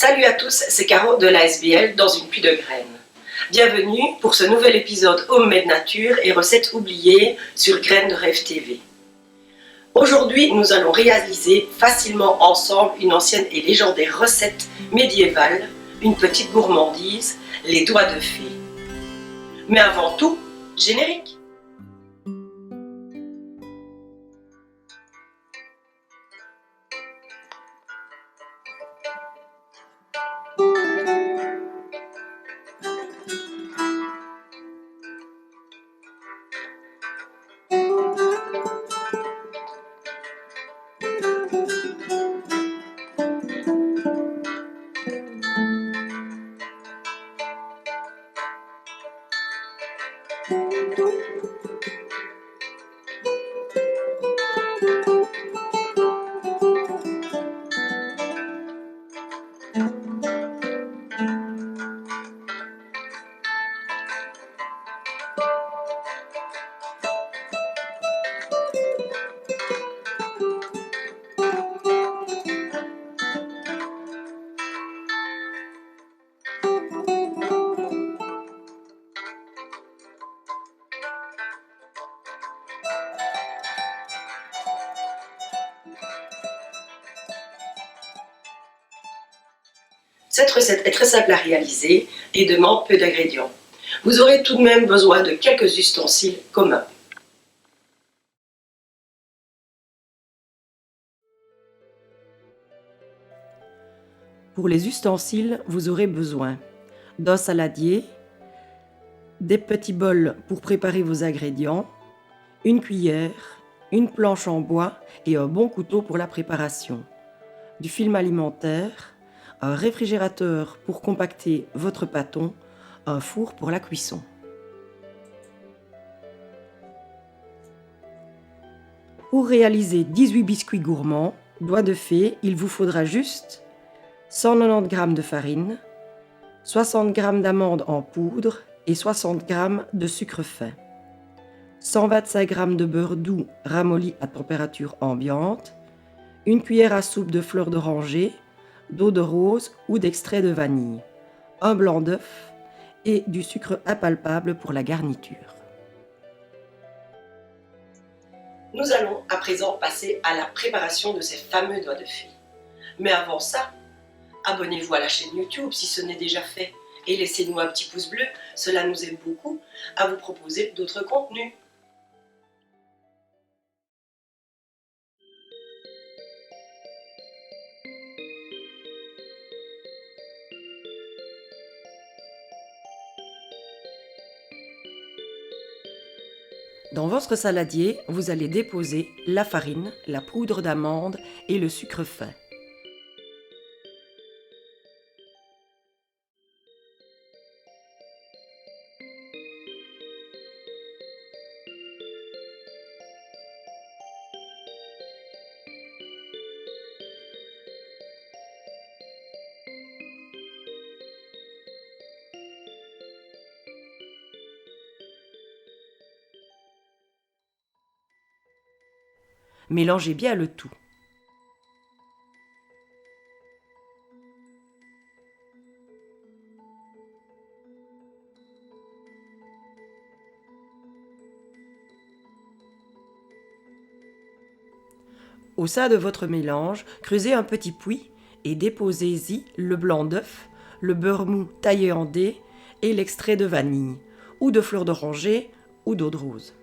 Salut à tous, c'est Caro de la SBL dans une pluie de graines. Bienvenue pour ce nouvel épisode Homemade Nature et recettes oubliées sur Graines de Rêve TV. Aujourd'hui, nous allons réaliser facilement ensemble une ancienne et légendaire recette médiévale, une petite gourmandise, les doigts de fée. Mais avant tout, générique. Cette recette est très simple à réaliser et demande peu d'ingrédients. Vous aurez tout de même besoin de quelques ustensiles communs. Pour les ustensiles, vous aurez besoin d'un saladier, des petits bols pour préparer vos ingrédients, une cuillère, une planche en bois et un bon couteau pour la préparation, du film alimentaire, un réfrigérateur pour compacter votre pâton, un four pour la cuisson. Pour réaliser 18 biscuits gourmands, doigts de fée, il vous faudra juste 190 g de farine, 60 g d'amandes en poudre et 60 g de sucre fin, 125 g de beurre doux ramolli à température ambiante, une cuillère à soupe de fleurs d'oranger, d'eau de rose ou d'extrait de vanille, un blanc d'œuf et du sucre impalpable pour la garniture. Nous allons à présent passer à la préparation de ces fameux doigts de fée. Mais avant ça, abonnez-vous à la chaîne YouTube si ce n'est déjà fait et laissez-nous un petit pouce bleu, cela nous aide beaucoup à vous proposer d'autres contenus. Dans votre saladier, vous allez déposer la farine, la poudre d'amande et le sucre fin. Mélangez bien le tout. Au sein de votre mélange, creusez un petit puits et déposez-y le blanc d'œuf, le beurre mou taillé en dés et l'extrait de vanille, ou de fleurs d'oranger ou d'eau de rose.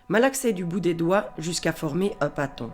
Malaxez du bout des doigts jusqu'à former un pâton.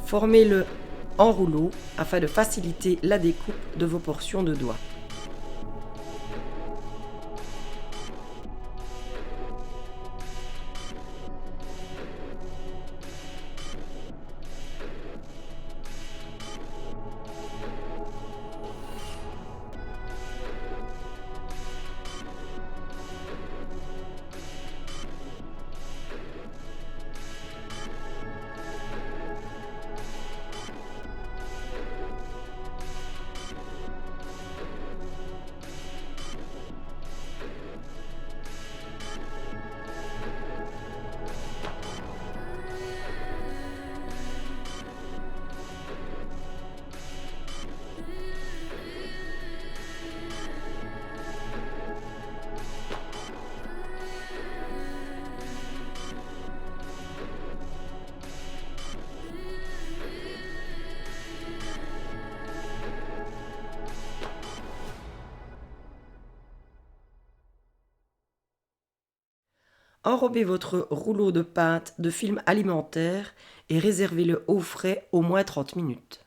Formez-le en rouleau afin de faciliter la découpe de vos portions de doigts. Enrobez votre rouleau de pâte de film alimentaire et réservez-le au frais au moins 30 minutes.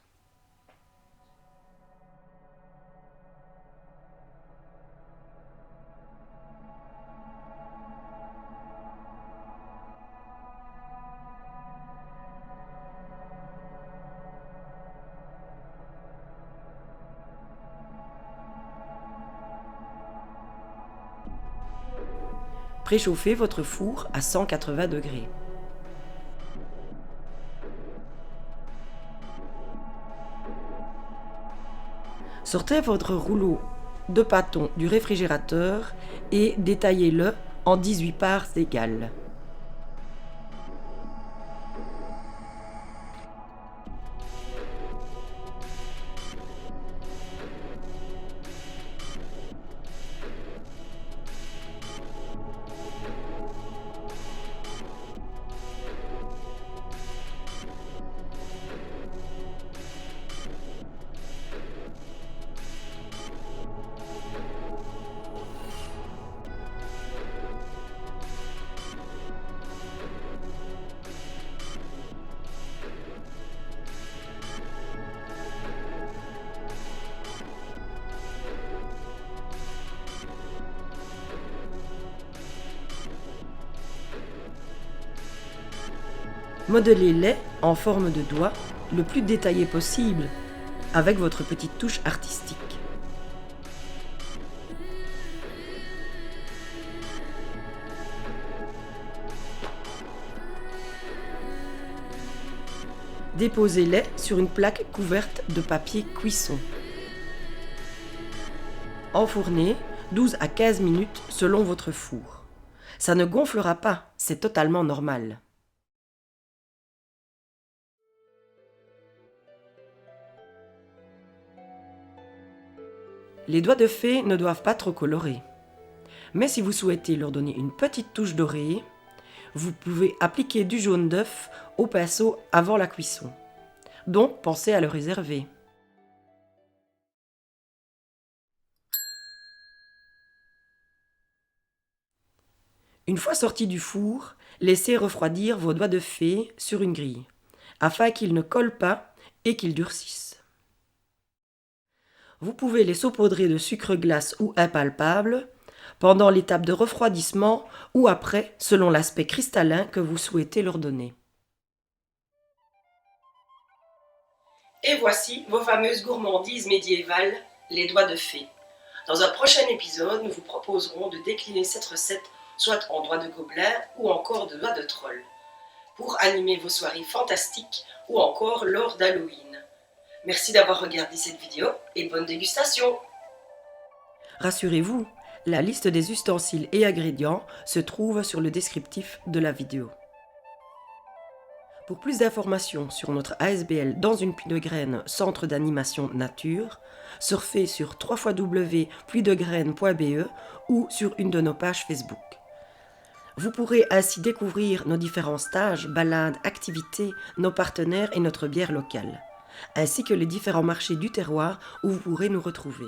Préchauffez votre four à 180 degrés. Sortez votre rouleau de pâton du réfrigérateur et détaillez-le en 18 parts égales. Modelez-les en forme de doigt le plus détaillé possible avec votre petite touche artistique. Déposez-les sur une plaque couverte de papier cuisson. Enfournez 12 à 15 minutes selon votre four. Ça ne gonflera pas, c'est totalement normal. Les doigts de fée ne doivent pas trop colorer. Mais si vous souhaitez leur donner une petite touche dorée, vous pouvez appliquer du jaune d'œuf au pinceau avant la cuisson. Donc pensez à le réserver. Une fois sortis du four, laissez refroidir vos doigts de fée sur une grille, afin qu'ils ne collent pas et qu'ils durcissent. Vous pouvez les saupoudrer de sucre glace ou impalpable pendant l'étape de refroidissement ou après, selon l'aspect cristallin que vous souhaitez leur donner. Et voici vos fameuses gourmandises médiévales, les doigts de fée. Dans un prochain épisode, nous vous proposerons de décliner cette recette soit en doigts de gobelin ou encore de doigts de troll. pour animer vos soirées fantastiques ou encore lors d'Halloween. Merci d'avoir regardé cette vidéo et bonne dégustation! Rassurez-vous, la liste des ustensiles et ingrédients se trouve sur le descriptif de la vidéo. Pour plus d'informations sur notre ASBL dans une pluie de graines Centre d'animation nature, surfez sur www.pluiedegraines.be ou sur une de nos pages Facebook. Vous pourrez ainsi découvrir nos différents stages, balades, activités, nos partenaires et notre bière locale, ainsi que les différents marchés du terroir où vous pourrez nous retrouver.